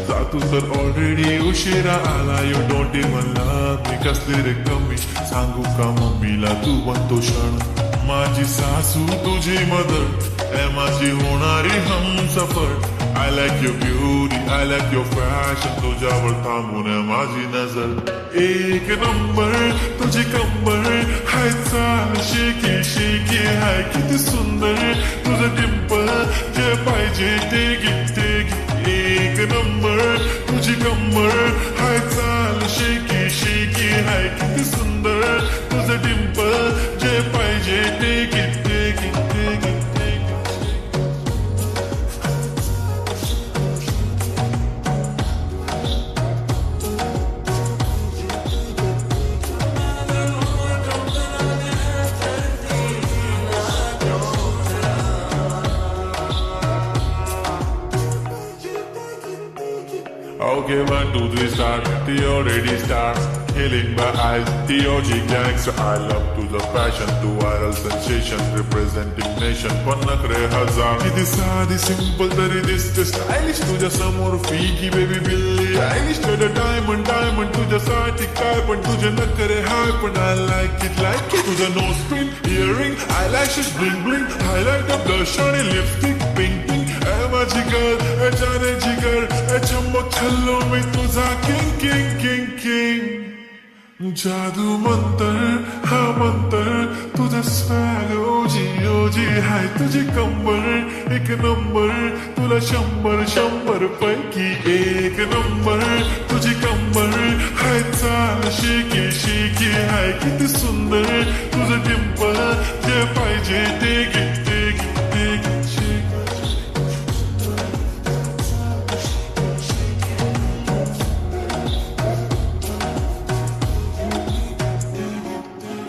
जा तू तर ऑलरेडी उशिरा आला. यू डोंट इवन लव्ह मी, कसली रे कमी सांगू का मम्मीला तू बनतो क्षण. माझी सासू तुझी मदर ए माझी होणारी Humsafar. I like your beauty, I like your fashion. तुझ्यावर थांबून माझी नजर. एक नंबर तुझी कंबर हाय चाल शेकी शेकी हाय किती सुंदर तुझं डिंपल जे पाहिजे ते गिफ्टे. एक नंबर तुझी कंबर हाय चाल शेकी शेकी हाय किती सुंदर तुझं डिंपल जे पाहिजे ते गिफ्टे गिफ्टे गिफ्टे. Okay, 1, 2, 3, start. The already start. Healing my eyes. The OG gangster. I love to the passion. To viral sensation. Representing nation. पन्नकरे हजार. किती साधी simple तरी दिसते stylish. तुझ्या समोर फिगी baby बिल्ली. Stylish to the diamond diamond. तुझ्यासाठी काय पण तुझे नखरे हाय पण I like it. तुझं nose pin, earring, eyelashes bling bling. Highlight of blush आणि lipstick pink pink. माझी गर जाने जिगर चमक छल्लो मी तुझा किंग किंग किंग किंग. जादू मंतर हा मंतर तुझा स्वॅग ओजी ओजी हाय तुझी कंबर एक नंबर तुला 100 पैकी एक नंबर तुझी कंबर हाय चाल शेकी शेकी हाय किती सुंदर तुझं डिंपल जे पाहिजे ते गिफ्टे गिफ्टे गिफ्टे.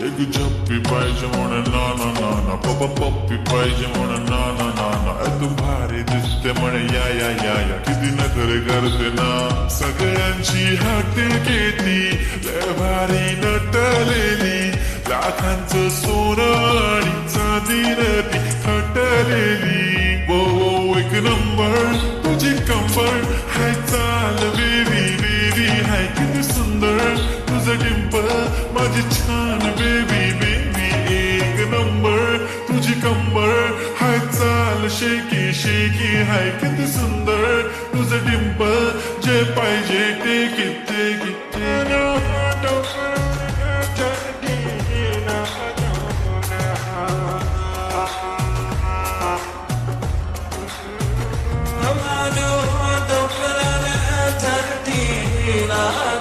एक झप्पी पाहिजे म्हणून ना ना ना ना पप्पा पप्पी पाहिजे म्हणून ना ना ना ना. तू भारी दिसते म्हणे या या या या किती नखरे करते ना. सगळ्यांची हात घेती लय भारी नटलेली लाखांचं सोनं आणि चांदी ती खटलेली. वो एक नंबर तुझी कंबर हाय चाल बेबी बेबी हाय किती सुंदर तुझं डिंपल माझी छान बेबी बेबी. एक नंबर तुझी कंबर हाय चाल शेकी शेकी हाय किती सुंदर तुझं डिंपल जे पाहिजे ते किती किती. I'm